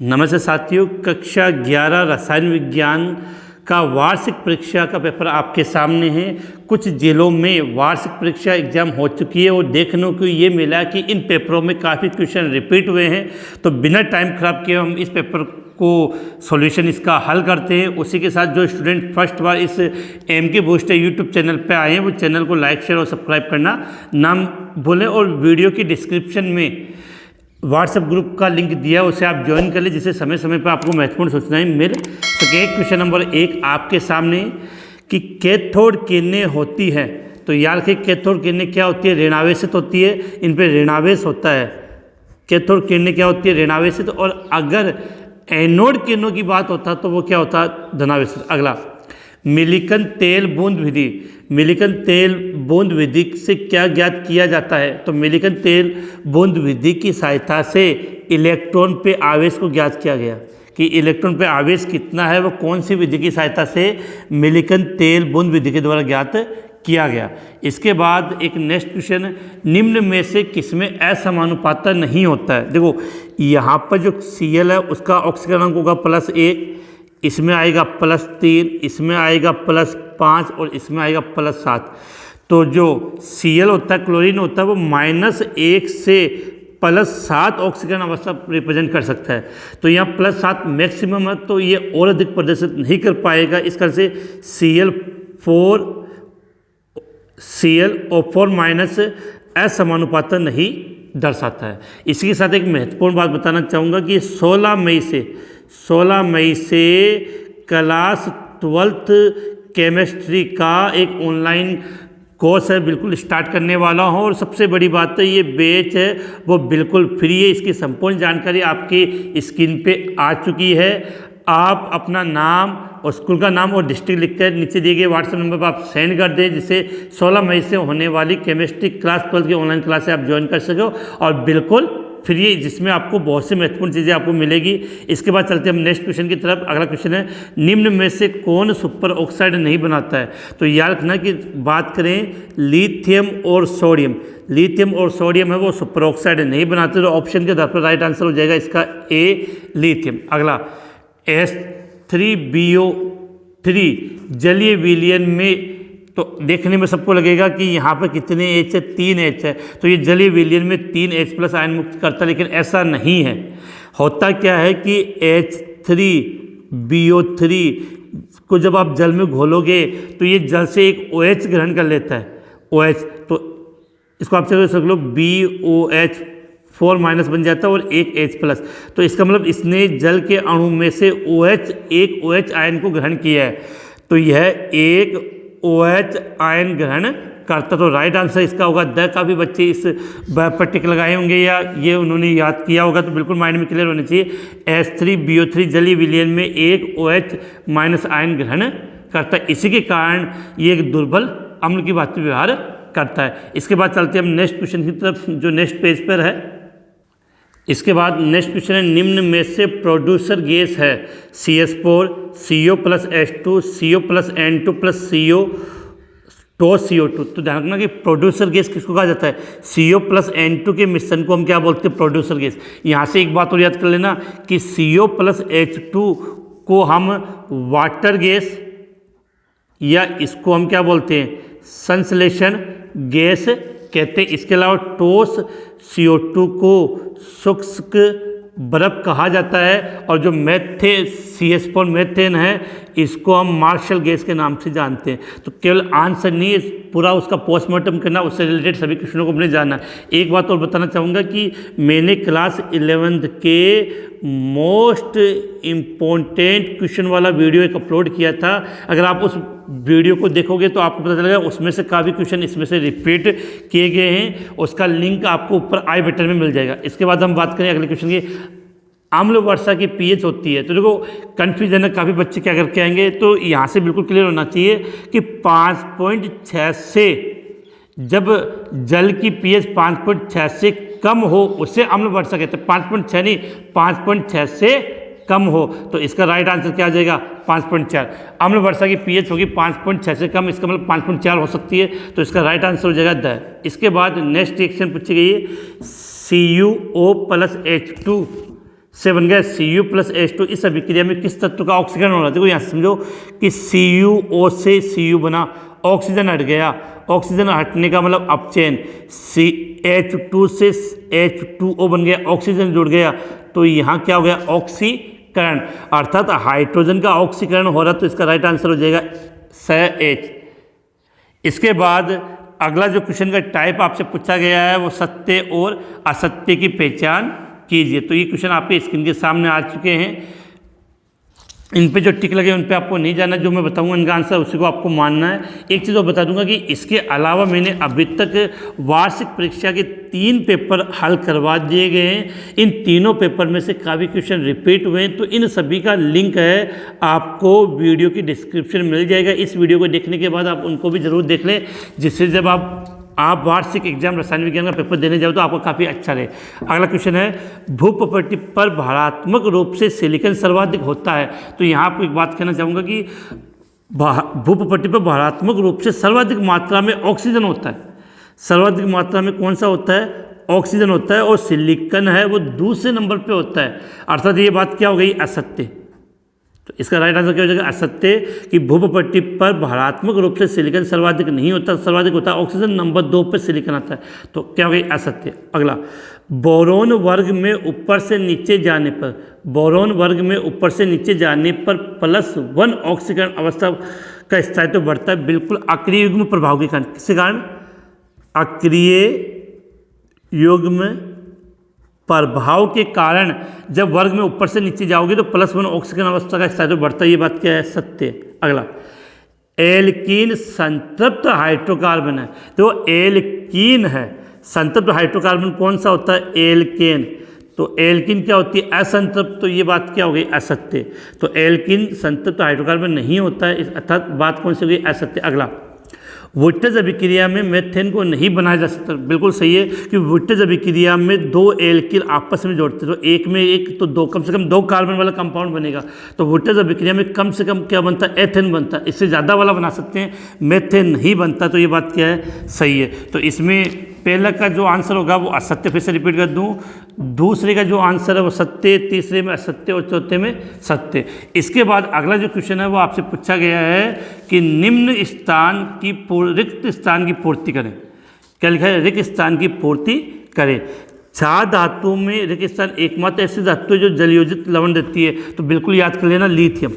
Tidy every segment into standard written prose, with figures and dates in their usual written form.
नमस्ते साथियों, कक्षा 11 रसायन विज्ञान का वार्षिक परीक्षा का पेपर आपके सामने है। कुछ जिलों में वार्षिक परीक्षा एग्जाम हो चुकी है और देखने को ये मिला कि इन पेपरों में काफ़ी क्वेश्चन रिपीट हुए हैं। तो बिना टाइम ख़राब किए हम इस पेपर को सॉल्यूशन इसका हल करते हैं। उसी के साथ जो स्टूडेंट फर्स्ट बार इस एमके बूस्टर यूट्यूब चैनल पे आए हैं वो चैनल को लाइक शेयर और सब्सक्राइब करना ना भूलें। और वीडियो की डिस्क्रिप्शन में व्हाट्सएप ग्रुप का लिंक दिया है, उसे आप ज्वाइन कर ले, जिससे समय समय पर आपको महत्वपूर्ण सूचनाएं मिल सके। क्वेश्चन नंबर 1 आपके सामने कि कैथोड किरणें होती है। तो याद रखिए कैथोड किरणें क्या होती है? ऋणावेशित होती है, इन पर ऋणावेश होता है। कैथोड किरणें क्या होती है? ऋणावेशित। और अगर एनोड किरणों की बात होता तो वो क्या होता? धनावेशित। अगला, मिलिकन तेल बूंद विधि। मिलिकन तेल बूंद विधि से क्या ज्ञात किया जाता है? तो मिलिकन तेल बूंद विधि की सहायता से इलेक्ट्रॉन पे आवेश को ज्ञात किया गया कि इलेक्ट्रॉन पे आवेश कितना है, वो कौन सी विधि की सहायता से? मिलिकन तेल बूंद विधि के द्वारा ज्ञात किया गया। इसके बाद एक नेक्स्ट क्वेश्चन, निम्न में से किसमें असमानुपात नहीं होता है? देखो यहाँ पर जो Cl है उसका ऑक्सीजन अंक होगा +1, इसमें आएगा +3, इसमें आएगा +5 और इसमें आएगा +7। तो जो Cl होता है, क्लोरीन होता है, वो -1 से +7 ऑक्सीजन अवस्था रिप्रेजेंट कर सकता है। तो यहाँ +7 मैक्सिमम है, तो ये और अधिक प्रदर्शित नहीं कर पाएगा। इस कारण से Cl4- असमानुपात नहीं दर्शाता है। इसी के साथ एक महत्वपूर्ण बात बताना चाहूँगा कि 16 मई से क्लास 12th केमिस्ट्री का एक ऑनलाइन कोर्स है, बिल्कुल स्टार्ट करने वाला हूँ। और सबसे बड़ी बात है, ये बैच है वो बिल्कुल फ्री है। इसकी संपूर्ण जानकारी आपकी स्क्रीन पे आ चुकी है। आप अपना नाम और स्कूल का नाम और डिस्ट्रिक्ट लिखकर नीचे दिए गए व्हाट्सएप नंबर पर आप सेंड कर दें, जिससे 16 मई से होने वाली केमिस्ट्री क्लास 12 की ऑनलाइन क्लास से आप ज्वाइन कर सको और बिल्कुल फ्री, जिसमें आपको बहुत सी महत्वपूर्ण चीज़ें आपको मिलेगी। इसके बाद चलते हम नेक्स्ट क्वेश्चन की तरफ। अगला क्वेश्चन है, निम्न में से कौन सुपर ऑक्साइड नहीं बनाता है? तो याद रखना कि बात करें लिथियम और सोडियम, लिथियम और सोडियम है वो सुपर ऑक्साइड नहीं बनाते। तो ऑप्शन के आधार पर राइट आंसर हो जाएगा इसका ए, लिथियम। अगला, H3BO3 जलीय विलयन में, तो देखने में सबको लगेगा कि यहाँ पर कितने H है? 3 H है। तो ये जलीय विलयन में 3 H+ आयन मुक्त करता है, लेकिन ऐसा नहीं है। होता क्या है कि H3BO3 को जब आप जल में घोलोगे तो ये जल से एक OH ग्रहण कर लेता है, OH। तो इसको आप चलो समझ लो BOH4- बन जाता है और एक H+। तो इसका मतलब इसने जल के अणु में से एक OH आयन को ग्रहण किया है। तो यह एक OH आयन ग्रहण करता। तो राइट आंसर इसका होगा द। काफ़ी बच्चे इस पर टिक लगाए होंगे या ये उन्होंने याद किया होगा, तो बिल्कुल माइंड में क्लियर होना चाहिए। H3BO3 जलीय विलयन में एक OH- आयन ग्रहण करता है, इसी के कारण ये एक दुर्बल अम्ल की भांति व्यवहार करता है। इसके बाद चलते हैं हम नेक्स्ट क्वेश्चन की तरफ, जो नेक्स्ट पेज पर है। इसके बाद नेक्स्ट क्वेश्चन है, निम्न में से प्रोड्यूसर गैस है CH4, CO+H2, CO+N2 CO2। तो ध्यान रखना कि प्रोड्यूसर गैस किसको कहा जाता है? CO+N2 के मिश्रण को हम क्या बोलते हैं? Producer gas. यहाँ से एक बात और याद कर लेना कि CO+H2 को हम वाटर गैस या इसको हम क्या बोलते हैं? संश्लेषण गैस कहते हैं। इसके अलावा ठोस CO2 को शुष्क बर्फ कहा जाता है, और जो CH4 मेथेन है इसको हम मार्शल गैस के नाम से जानते हैं। तो केवल आंसर नहीं है, पूरा उसका पोस्टमार्टम करना, उससे रिलेटेड सभी क्वेश्चनों को अपने जानना। एक बात और बताना चाहूँगा कि मैंने क्लास 11th के मोस्ट इम्पोर्टेंट क्वेश्चन वाला वीडियो एक अपलोड किया था। अगर आप उस वीडियो को देखोगे तो आपको पता चलेगा उसमें से काफ़ी क्वेश्चन इसमें से रिपीट किए गए हैं। उसका लिंक आपको ऊपर आई बटन में मिल जाएगा। इसके बाद हम बात करें अगले क्वेश्चन की, अम्ल वर्षा की pH होती है। तो देखो कन्फ्यूजन है, काफ़ी बच्चे क्या करके आएंगे, तो यहाँ से बिल्कुल क्लियर होना चाहिए कि 5.6 से, जब जल की pH 5.6 से कम हो उसे अम्ल वर्षा कहते हैं। 5.6 नहीं, 5.6 से कम हो। तो इसका राइट आंसर क्या आ जाएगा? 5.4। अम्ल वर्षा की pH होगी 5.6 से कम, इसका मतलब 5.4 हो सकती है। तो इसका राइट आंसर हो जाएगा द। इसके बाद नेक्स्ट रिएक्शन पूछी गई है, CuO+H2 से बन गया Cu प्लस H2। इस अभिक्रिया में किस तत्व का ऑक्सीकरण हो रहा है? देखो यहाँ समझो कि CuO से Cu बना, ऑक्सीजन हट गया, ऑक्सीजन हटने का मतलब अपचयन, CH2 से H2O बन गया, ऑक्सीजन जुड़ गया, तो यहाँ क्या हो गया? ऑक्सीकरण, अर्थात हाइड्रोजन का ऑक्सीकरण हो रहा, तो इसका राइट आंसर हो जाएगा H। इसके बाद अगला जो क्वेश्चन का टाइप आपसे पूछा गया है वो सत्य और असत्य की पहचान कीजिए। तो ये क्वेश्चन आपके स्क्रीन के सामने आ चुके हैं। इन पे जो टिक लगे उन पे आपको नहीं जाना, जो मैं बताऊंगा इनका आंसर उसी को आपको मानना है। एक चीज़ और बता दूंगा कि इसके अलावा मैंने अभी तक वार्षिक परीक्षा के 3 पेपर हल करवा दिए गए हैं। इन तीनों पेपर में से काफ़ी क्वेश्चन रिपीट हुए हैं, तो इन सभी का लिंक है आपको वीडियो की डिस्क्रिप्शन में मिल जाएगा। इस वीडियो को देखने के बाद आप उनको भी ज़रूर देख लें, जिससे जब आप वार्षिक एग्जाम रसायन विज्ञान का पेपर देने जाओ तो आपको काफ़ी अच्छा रहे। अगला क्वेश्चन है भूप्रपट्टी पर भारात्मक रूप से सिलिकॉन सर्वाधिक होता है। तो यहाँ आपको एक बात कहना चाहूँगा कि भूप्रपट्टी पर भारात्मक रूप से सर्वाधिक मात्रा में ऑक्सीजन होता है। सर्वाधिक मात्रा में कौन सा होता है? ऑक्सीजन होता है, और सिलिकॉन है वो दूसरे नंबर पर होता है, अर्थात ये बात क्या हो गई? असत्य। तो इसका राइट आंसर क्या हो जाएगा? असत्य कि भूप्रपट्टी पर भारात्मक रूप से सिलिकॉन सर्वाधिक नहीं होता, सर्वाधिक होता है ऑक्सीजन, नंबर 2 पर सिलिकॉन आता है, तो क्या हो गई? असत्य। अगला, बोरोन वर्ग में ऊपर से नीचे जाने पर, बोरोन वर्ग में ऊपर से नीचे जाने पर +1 ऑक्सीकरण अवस्था का स्थायित्व बढ़ता है, बिल्कुल अक्रिय युग्म प्रभाव के कारण। किसके कारण? अक्रिय युग्म प्रभाव के कारण जब वर्ग में ऊपर से नीचे जाओगे तो +1 ऑक्सीजन अवस्था का स्थायित्व बढ़ता है। ये बात क्या है? सत्य। अगला, एल्कीन संतृप्त हाइड्रोकार्बन है। तो एल्कीन है, संतृप्त हाइड्रोकार्बन कौन सा होता है? एल्केन। तो एल्कीन क्या होती है? असंतृप्त। तो ये बात क्या हो गई? असत्य। तो एल्कीन संतृप्त हाइड्रोकार्बन नहीं होता है, अर्थात बात कौन सी हो गई? असत्य। अगला, वोल्टेज अभिक्रिया में मेथेन को नहीं बनाया जा सकता। बिल्कुल सही है कि वोल्टेज अभिक्रिया में 2 एल्किल आपस में जोड़ते हैं, तो एक में एक तो 2, कम से कम 2 कार्बन वाला कंपाउंड बनेगा। तो वोल्टेज अभिक्रिया में कम से कम क्या बनता है? एथेन बनता है। इससे ज़्यादा वाला बना सकते हैं, मेथेन नहीं बनता। तो ये बात क्या है? सही है। तो इसमें पहला का जो आंसर होगा वो असत्य, फिर से रिपीट कर दूँ, दूसरे का जो आंसर है वो सत्य, तीसरे में असत्य और चौथे में सत्य। इसके बाद अगला जो क्वेश्चन है वो आपसे पूछा गया है कि निम्न स्थान की रिक्त स्थान की पूर्ति करें। क्या लिखा है? रिक्त स्थान की पूर्ति करें। क्षार धातु में रिक्त स्थान एकमात्र ऐसी धातु है जो जलयोजित लवण देती है, तो बिल्कुल याद कर लेना, लिथियम।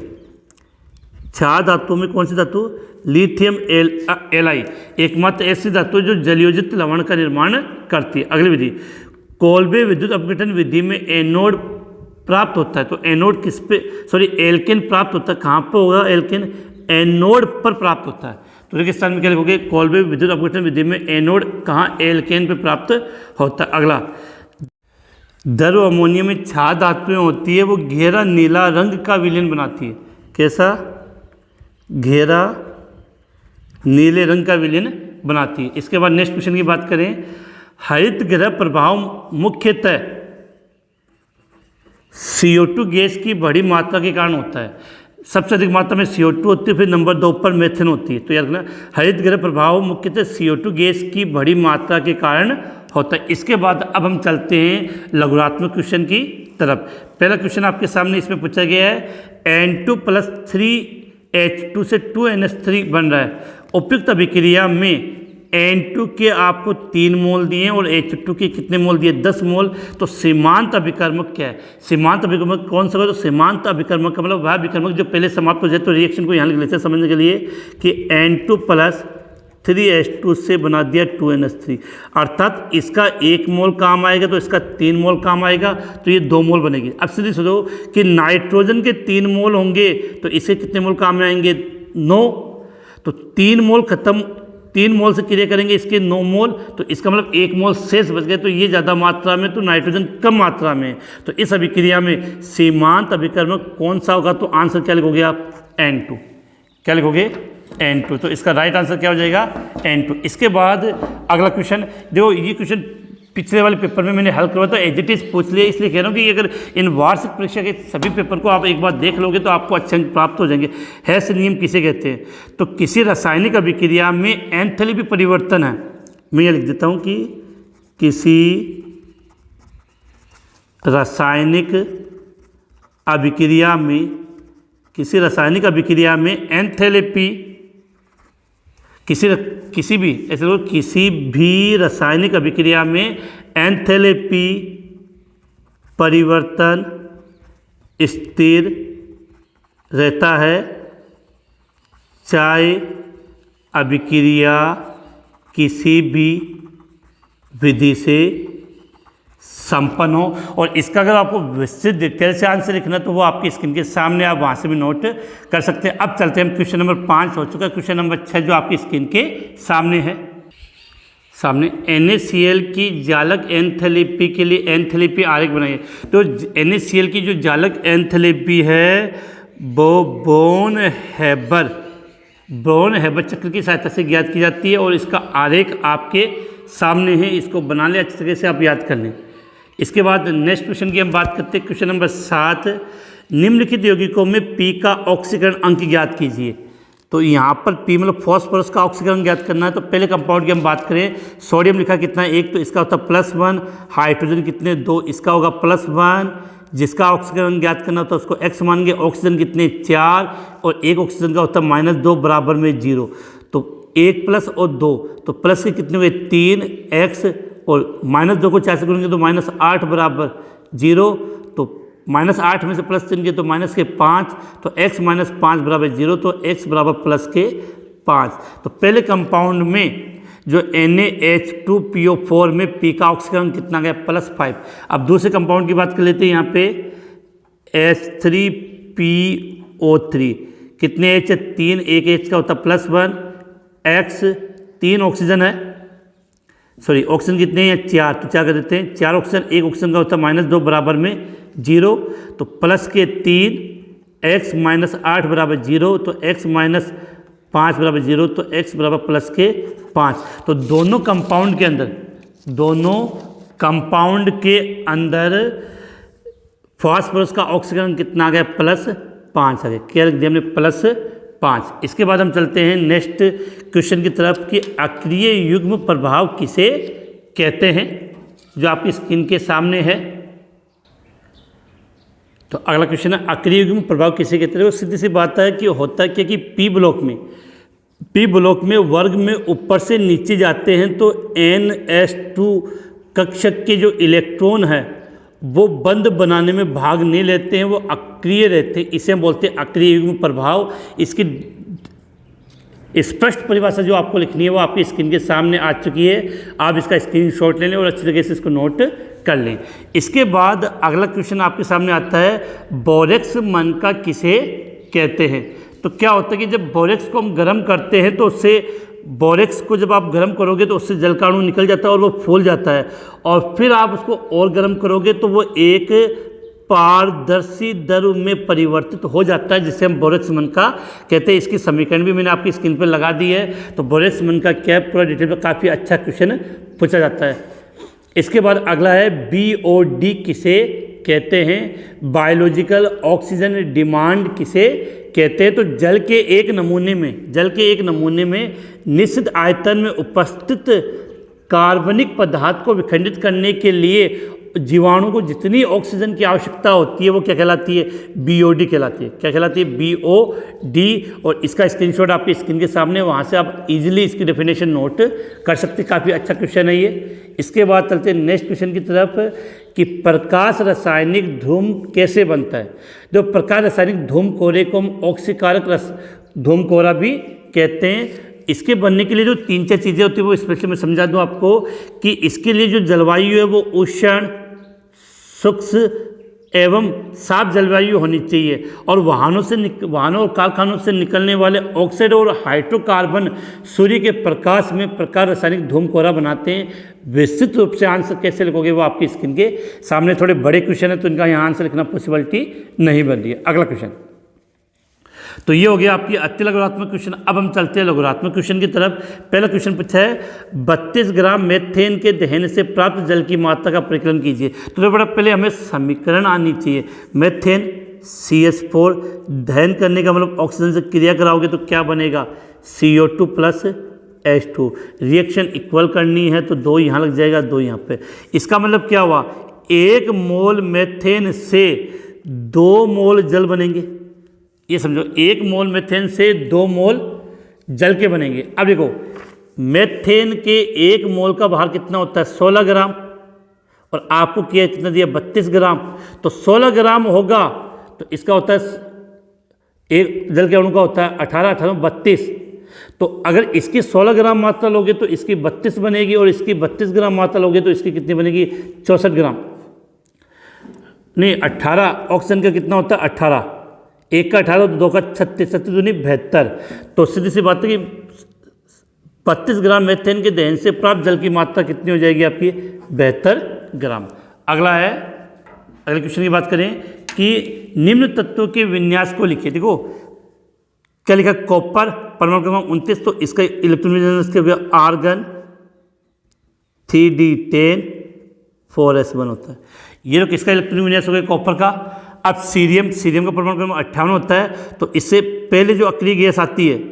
क्षार धातु में कौन सी धातु? लिथियम एलाई एकमात्र ऐसी धातु जो जलयोजित लवण का निर्माण करती है। अगली विधि, कोल्बे विद्युत अपघटन विधि में एनोड प्राप्त होता है। तो एनोड किस पे, एल्केन प्राप्त होता है। कहाँ पर होगा एल्केन? एनोड पर प्राप्त होता है। तो रिक्त स्थान में क्या लिखोगे? कोल्बे विद्युत अपघटन विधि में एनोड कहाँ? एल्केन पे प्राप्त होता है। अगला, द्रव अमोनिया में क्षार धातुएं होती है, वो घेरा नीला रंग का विलयन बनाती है। कैसा? घेरा नीले रंग का विलयन बनाती है। इसके बाद नेक्स्ट क्वेश्चन की बात करें, हरित गृह प्रभाव मुख्यतः CO2 गैस की बड़ी मात्रा के कारण होता है। सबसे अधिक मात्रा में CO2 होती है, फिर नंबर 2 पर मेथेन होती है। तो याद रखना, हरित गृह प्रभाव मुख्यतः CO2 गैस की बड़ी मात्रा के कारण होता है। इसके बाद अब हम चलते हैं लघुरात्मक क्वेश्चन की तरफ। पहला क्वेश्चन आपके सामने इसमें पूछा गया है, N2 + 3H2 से 2NH3 बन रहा है। उपयुक्त अभिक्रिया में N2 के आपको 3 मोल दिए और H2 के कितने मोल दिए? 10 मोल। तो सीमांत अभिकर्मक क्या है? सीमांत अभिकर्मक कौन सा है? तो सीमांत अभिकर्मक का मतलब वह अभिकर्मक जो पहले समाप्त हो जाए। तो रिएक्शन को यहाँ लिख लेते हैं समझने के लिए कि N2 + 3H2 से बना दिया 2NH3, अर्थात इसका 1 मोल काम आएगा तो इसका 3 मोल काम आएगा, तो ये 2 मोल बनेगी। अब सीधे सोचो कि नाइट्रोजन के 3 मोल होंगे तो इसके कितने मोल काम में आएंगे? 9। तो 3 मोल खत्म, 3 मोल से क्रिया करेंगे इसके 9 मोल, तो इसका मतलब 1 मोल शेष बच गए। तो ये ज़्यादा मात्रा में, तो नाइट्रोजन कम मात्रा में। तो इस अभिक्रिया में सीमांत अभिकर्मक कौन सा होगा? तो आंसर क्या लिखोगे आप? N2। क्या लिखोगे? N2। तो इसका राइट आंसर क्या हो जाएगा? N2। इसके बाद अगला क्वेश्चन देखो, ये क्वेश्चन पिछले वाले पेपर में मैंने हल करवाया, तो एज इट इज पूछ लिया, इसलिए कह रहा हूँ कि अगर इन वार्षिक परीक्षा के सभी पेपर को आप एक बार देख लोगे तो आपको अच्छे अंक प्राप्त हो जाएंगे। हेस नियम किसे कहते हैं? तो किसी रासायनिक अभिक्रिया में एंथैल्पी परिवर्तन है। मैं ये लिख देता हूँ कि किसी रासायनिक अभिक्रिया में, किसी रासायनिक अभिक्रिया में एंथैल्पी, किसी भी रासायनिक अभिक्रिया में एंथैल्पी परिवर्तन स्थिर रहता है, चाहे अभिक्रिया किसी भी विधि से संपन्न हो। और इसका अगर आपको विस्तृत डिटेल से आंसर लिखना तो वो आपकी स्क्रीन के सामने, आप वहाँ से भी नोट कर सकते हैं। अब चलते हैं, क्वेश्चन नंबर 5 हो चुका है, क्वेश्चन नंबर 6 जो आपकी स्क्रीन के सामने है। सामने NaCl की जालक एंथैल्पी के लिए एंथैल्पी आरेख बनाइए। तो NaCl की जो जालक एंथैल्पी है वो बोन हैबर चक्र की सहायता से ज्ञात की जाती है और इसका आरेख आपके सामने है, इसको बना लें अच्छी तरीके से, आप याद कर लें। इसके बाद नेक्स्ट क्वेश्चन की हम बात करते हैं, क्वेश्चन नंबर 7, निम्नलिखित यौगिकों में P का ऑक्सीकरण अंक ज्ञात कीजिए। तो यहाँ पर P मतलब फॉस्फोरस का ऑक्सीकरण ज्ञात करना है। तो पहले कंपाउंड की हम बात करें, सोडियम लिखा कितना है 1, तो इसका होता है +1, हाइड्रोजन कितने 2, इसका होगा +1, जिसका ऑक्सीकरण ज्ञात करना होता है उसको x मानेंगे, ऑक्सीजन कितने 4 और एक ऑक्सीजन का होता है -2 बराबर में 0। तो 1 प्लस और 2, तो प्लस के कितने हुए 3x और -2 को 4 से गुणेंगे तो -8 बराबर 0। तो -8 में से प्लस 3 के तो माइनस के 5, तो x - 5 बराबर 0, तो x बराबर +5। तो पहले कंपाउंड में जो NaH2PO4 में P का ऑक्सीकरण कितना गया +5। अब दूसरे कंपाउंड की बात कर लेते हैं, यहाँ पे H3PO3 कितने H है 3, एक H का होता +1, X 3 ऑक्सीजन है, सॉरी ऑक्सीजन कितने हैं 4, तो क्या कर देते हैं 4 ऑक्सीजन, एक ऑक्सीजन का होता -2 बराबर में 0, तो प्लस के 3 x - 8 बराबर 0, तो x - 5 बराबर 0, तो x बराबर +5। तो दोनों कंपाउंड के अंदर फास्फोरस का ऑक्सीकरण कितना आ गया +5 आ गया। क्या लिख दिया हमने +5। इसके बाद हम चलते हैं नेक्स्ट क्वेश्चन की तरफ कि अक्रिय युग्म प्रभाव किसे कहते हैं, जो आपकी स्क्रीन के सामने है। तो अगला क्वेश्चन है अक्रिय युग्म प्रभाव किसे कहते हैं। वो सीधी सी बात है कि होता क्या कि P ब्लॉक में वर्ग में ऊपर से नीचे जाते हैं तो NS2 कक्षक के जो इलेक्ट्रॉन है वो बंद बनाने में भाग नहीं लेते हैं, वो अक्रिय रहते हैं, इसे हम बोलते हैं अक्रिय युग्म प्रभाव। इसकी स्पष्ट परिभाषा जो आपको लिखनी है वो आपकी स्क्रीन के सामने आ चुकी है, आप इसका स्क्रीनशॉट ले लें और अच्छी तरीके से इसको नोट कर लें। इसके बाद अगला क्वेश्चन आपके सामने आता है बोरेक्स मनका किसे कहते हैं। तो क्या होता है कि जब बोरेक्स को हम गर्म करते हैं तो उससे बोरेक्स को जब आप गर्म करोगे तो उससे जलकाणु निकल जाता है और वो फूल जाता है, और फिर आप उसको और गर्म करोगे तो वो एक पारदर्शी द्रव में परिवर्तित हो जाता है, जिसे हम बोरेक्स मनका कहते हैं। इसकी समीकरण भी मैंने आपकी स्क्रीन पर लगा दी है। तो बोरेक्स मनका क्या पूरा डिटेल में काफ़ी अच्छा क्वेश्चन पूछा जाता है। इसके बाद अगला है BOD किसे कहते हैं, बायोलॉजिकल ऑक्सीजन डिमांड किसे कहते हैं। तो जल के एक नमूने में निश्चित आयतन में उपस्थित कार्बनिक पदार्थ को विखंडित करने के लिए जीवाणु को जितनी ऑक्सीजन की आवश्यकता होती है वो क्या कहलाती है, BOD कहलाती है। क्या कहलाती है, BOD। और इसका स्क्रीनशॉट आपकी स्क्रीन के सामने, वहाँ से आप इजीली इसकी डेफिनेशन नोट कर सकते हैं। काफ़ी अच्छा क्वेश्चन है ये। इसके बाद चलते हैं नेक्स्ट क्वेश्चन की तरफ कि प्रकाश रासायनिक धूम कैसे बनता है। जो प्रकाश रासायनिक धूम कोहरे को हम ऑक्सीकारक धूम कोहरा भी कहते हैं। इसके बनने के लिए जो 3-4 चीज़ें होती है वो स्पेशली मैं समझा दूं आपको कि इसके लिए जो जलवायु है वो उष्ण, शुष्क एवं साफ जलवायु होनी चाहिए, और वाहनों और कारखानों से निकलने वाले ऑक्साइड और हाइड्रोकार्बन सूर्य के प्रकाश में प्रकाश रासायनिक धूम कोहरा बनाते हैं। विस्तृत रूप से आंसर कैसे लिखोगे वो आपकी स्क्रीन के सामने, थोड़े बड़े क्वेश्चन है तो इनका यहाँ आंसर लिखना पॉसिबिलिटी नहीं बन रही है। अगला क्वेश्चन, तो ये हो गया आपकी अति लघुरात्मक क्वेश्चन। अब हम चलते हैं लघुरात्मक क्वेश्चन की तरफ। पहला क्वेश्चन पूछा है 32 ग्राम मेथेन के दहन से प्राप्त जल की मात्रा का परिकलन कीजिए। तो बड़ा पहले हमें समीकरण आनी चाहिए। मेथेन CH4 दहन करने का मतलब ऑक्सीजन से क्रिया कराओगे तो क्या बनेगा, CO2 + H2। रिएक्शन इक्वल करनी है तो 2 यहाँ लग जाएगा, 2 यहाँ पे। इसका मतलब क्या हुआ, 1 मोल मेथेन से 2 मोल जल बनेंगे। ये समझो 1 मोल मीथेन से 2 मोल जल के बनेंगे। अब देखो मीथेन के 1 मोल का भार कितना होता है 16 ग्राम, और आपको कितना दिया 32 ग्राम, तो 16 ग्राम होगा तो इसका होता है एक जल के अणु का होता है 18 18 32। तो अगर इसकी 16 ग्राम मात्रा लोगे तो इसकी 32 बनेगी, और इसकी 32 ग्राम मात्रा लोगे तो इसकी कितनी बनेगी 64 ग्राम, नहीं 18। ऑक्सीजन का कितना होता है 18, 1 का 18 तो 2 का 36, 36 दूनी 72। तो सीधी सी बात है कि 32 ग्राम मीथेन के दहन से प्राप्त जल की मात्रा कितनी हो जाएगी आपकी 72 ग्राम। अगला है, अगले क्वेश्चन की बात करें कि निम्न तत्वों के विन्यास को लिखिए। देखो क्या लिखा, कॉपर परमाणु क्रमांक 29, तो इसका इलेक्ट्रॉन विन्यास के आर्गन 3d10 4s1 होता है। ये तो किसका इलेक्ट्रॉन विन्यास हो गया कॉपर का। अब सीरियम, सीरियम का परमाणु क्रमांक 58 होता है, तो इससे पहले जो अक्रिय गैस आती है,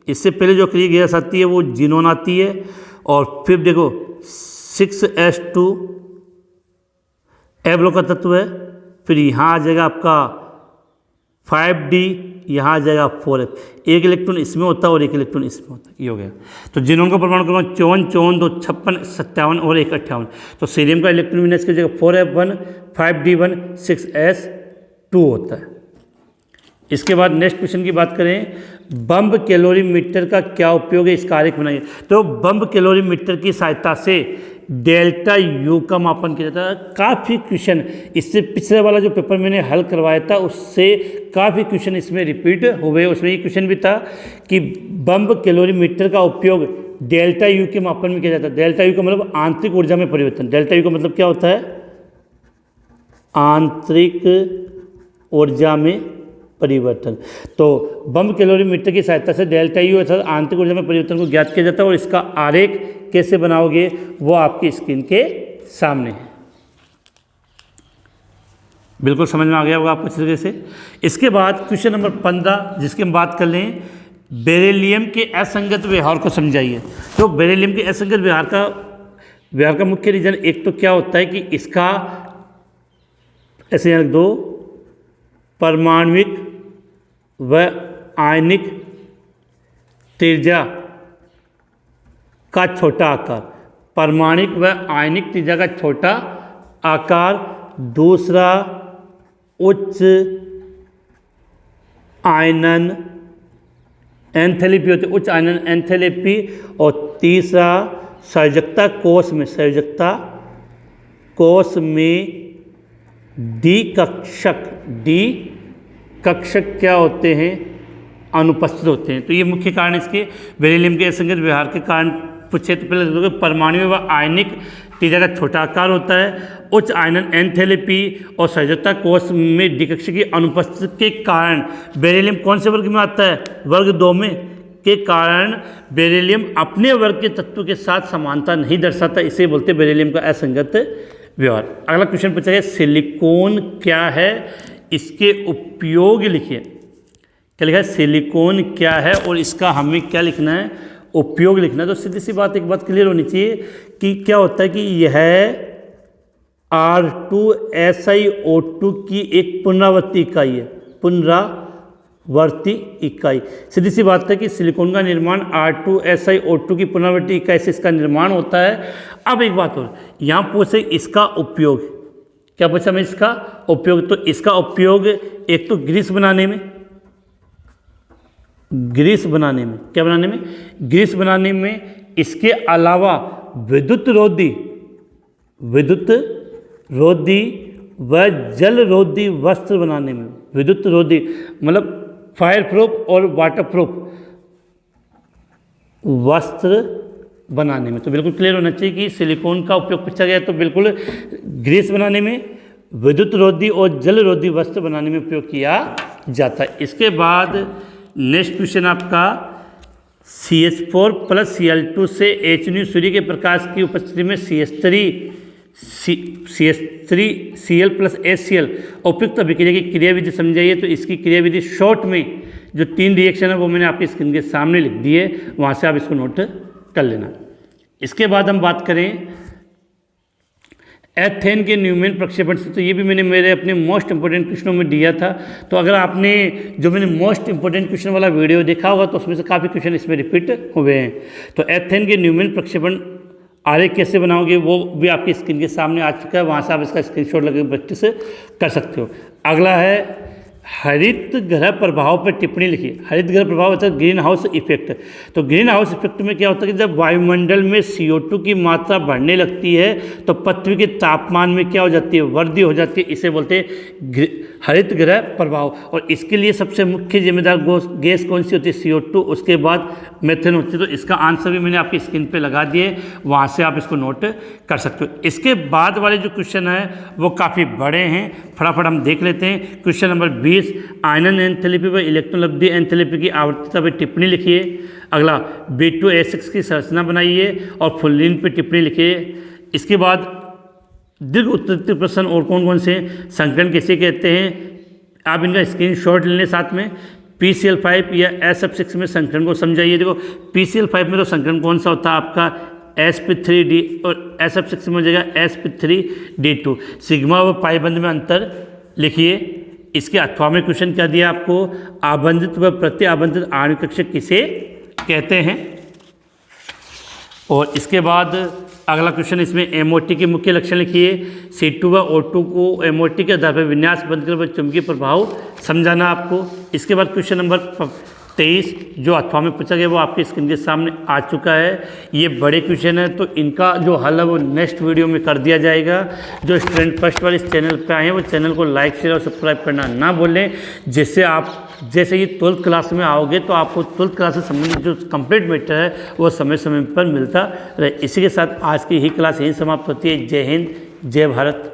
इससे पहले जो अक्रिय गैस आती है वो जिनोन आती है, और फिर देखो 6s2 एब्लो का तत्व है, फिर यहाँ आ जाएगा आपका 5d, यहाँ आ जाएगा 4f, एक इलेक्ट्रॉन इसमें होता है और एक इलेक्ट्रॉन इसमें होता है। ये हो गया। तो जिनोन का परमाणु क्रमांक 54 54 2 56 57 और 1 58। तो सीरियम का इलेक्ट्रॉन विन्यास की जगह 4f1 5d1 6s2 होता है। इसके बाद नेक्स्ट क्वेश्चन की बात करें, बम्ब कैलोरीमीटर का क्या उपयोग है, इसका आरेख बनाइए। तो बम्ब कैलोरीमीटर की सहायता से डेल्टा यू का मापन किया जाता है। काफ़ी क्वेश्चन इससे पिछले वाला जो पेपर मैंने हल करवाया था उससे काफ़ी क्वेश्चन इसमें रिपीट हुए। उसमें ये क्वेश्चन भी था कि बम्ब कैलोरीमीटर का उपयोग डेल्टा यू के मापन में किया जाता है। डेल्टा यू का मतलब आंतरिक ऊर्जा में परिवर्तन। डेल्टा यू का मतलब क्या होता है, आंतरिक ऊर्जा में परिवर्तन। तो बम्ब कैलोरीमीटर की सहायता से डेल्टा यू अर्थात आंतरिक ऊर्जा में परिवर्तन को ज्ञात किया जाता है, और इसका आरेख कैसे बनाओगे वो आपकी स्क्रीन के सामने है। बिल्कुल समझ में आ गया होगा आपको अच्छी तरीके से। इसके बाद क्वेश्चन नंबर 15 जिसकी हम बात कर लें, बेरिलियम के असंगत व्यवहार को समझाइए। तो बेरिलियम के असंगत व्यवहार का मुख्य रीजन एक तो क्या होता है कि इसका ऐसे दो परमाणविक व आयनिक त्रिज्या का छोटा आकार, परमाणिक व आयनिक त्रिज्या का छोटा आकार, दूसरा उच्च आयनन एंथैल्पी होती है, उच्च आयनन एंथैल्पी, और तीसरा संयोजकता कोष में डी कक्षक क्या होते हैं, अनुपस्थित होते हैं। तो ये मुख्य कारण इसके बेरिलियम के असंगत व्यवहार के कारण पूछे तो पहले देखोगे परमाणु व आयनिक त्रिज्या का छोटा आकार होता है, उच्च आयनन एंथैल्पी और संयोजकता कोष में डी कक्षक की अनुपस्थिति के कारण बेरिलियम कौन से वर्ग में आता है, वर्ग 2 में, के कारण बेरिलियम अपने वर्ग के तत्व के साथ समानता नहीं दर्शाता, इसे बोलते हैं बेरिलियम का असंगत व्यवहार। अगला क्वेश्चन पूछा गया सिलिकॉन क्या है, इसके उपयोग लिखिए। क्या लिखा है, सिलिकॉन क्या है और इसका हमें क्या लिखना है, उपयोग लिखना है। तो सीधी सी बात, एक बात क्लियर होनी चाहिए कि क्या होता है कि यह R2SiO2 की एक पुनरावर्ती इकाई है, पुनरावर्ती इकाई। सीधी सी बात है कि सिलिकॉन का निर्माण R2SiO2 की पुनरावर्ती इकाई से इसका निर्माण होता है। अब एक बात और, यहाँ पूछे इसका उपयोग, क्या पूछा मैं, इसका उपयोग। तो इसका उपयोग एक तो ग्रीस बनाने में, क्या बनाने में, ग्रीस बनाने में, इसके अलावा विद्युत रोधी व जल रोधी वस्त्र बनाने में, विद्युत रोधी मतलब फायर प्रूफ और वाटर प्रूफ वस्त्र बनाने में। तो बिल्कुल क्लियर होना चाहिए कि सिलिकॉन का उपयोग पूछा गया तो बिल्कुल ग्रीस बनाने में, विद्युत रोधी और जल रोधी वस्त्र बनाने में उपयोग किया जाता है। इसके बाद नेक्स्ट क्वेश्चन आपका CH4 प्लस Cl2 से HNO सूर्य के प्रकाश की उपस्थिति में CH3Cl प्लस HCl उपयुक्त अभिक्रिया की क्रियाविधि समझाइए। तो इसकी क्रियाविधि शॉर्ट में जो 3 रिएक्शन है वो मैंने आपकी स्क्रीन के सामने लिख दी है, वहाँ से आप इसको नोट कर लेना। इसके बाद हम बात करें एथेन के न्यूमेन प्रक्षेपण से, तो ये भी मैंने मेरे अपने मोस्ट इंपोर्टेंट क्वेश्चनों में दिया था। तो अगर आपने जो मैंने मोस्ट इंपोर्टेंट क्वेश्चन वाला वीडियो देखा होगा तो उसमें से काफ़ी क्वेश्चन इसमें रिपीट हुए हैं। तो एथेन के न्यूमेन प्रक्षेपण आरेख कैसे बनाओगे वो भी आपकी स्क्रीन के सामने आ चुका है, वहाँ से आप इसका स्क्रीनशॉट लगा प्रैक्टिस कर सकते हो। अगला है हरित ग्रह प्रभाव पर टिप्पणी लिखिए। हरित ग्रह प्रभाव होता है ग्रीन हाउस इफेक्ट। तो ग्रीन हाउस इफेक्ट में क्या होता है कि जब वायुमंडल में CO2 की मात्रा बढ़ने लगती है तो पृथ्वी के तापमान में क्या हो जाती है, वृद्धि हो जाती है। इसे बोलते हैं हरित ग्रह प्रभाव। और इसके लिए सबसे मुख्य जिम्मेदार गैस कौन सी होती है, CO2, उसके बाद मेथेन होती है। तो इसका आंसर भी मैंने आपकी स्क्रीन पे लगा दिए, वहाँ से आप इसको नोट कर सकते हो। इसके बाद वाले जो क्वेश्चन है वो काफ़ी बड़े हैं, फटाफट हम देख लेते हैं। क्वेश्चन नंबर 20, आयनन एंथैल्पी व इलेक्ट्रोलब्धि एंथैल्पी की आवृत्ति पर टिप्पणी लिखिए। अगला B2S6 की संरचना बनाइए और फुल्लिन पर टिप्पणी लिखिए। इसके बाद दीर्घ उत्तरीय प्रश्न और कौन कौन से संकरण किसे कहते हैं, आप इनका स्क्रीनशॉट ले लें। साथ में PCl5 या SF6 में संकरण को समझाइए। देखो PCl5 में तो संकरण कौन सा होता है आपका sp3d, और SF6 में हो जाएगा sp3d2। सिग्मा व पाई बंध में अंतर लिखिए। इसके अथवा में क्वेश्चन क्या दिया आपको, आबंधित व प्रति आबंधित आणविक कक्षक किसे कहते हैं। और इसके बाद अगला क्वेश्चन, इसमें MOT के मुख्य लक्षण लिखिए। C2 व O2 को MOT के आधार पर विन्यास बंद कर चुंबकीय प्रभाव समझाना आपको। इसके बाद क्वेश्चन नंबर 23 जो अथवा में पूछा गया वो आपके स्क्रीन के सामने आ चुका है। ये बड़े क्वेश्चन है तो इनका जो हल है वो नेक्स्ट वीडियो में कर दिया जाएगा। जो स्टूडेंट फर्स्ट वाले इस चैनल पे आए हैं वो चैनल को लाइक शेयर और सब्सक्राइब करना ना भूलें, जिससे आप जैसे ही 12th क्लास में आओगे तो आपको 12th क्लास से संबंधित जो कंप्लीट मैटर है वो समय समय पर मिलता रहे। इसी के साथ आज की ही क्लास यहीं समाप्त होती है। जय हिंद, जय भारत।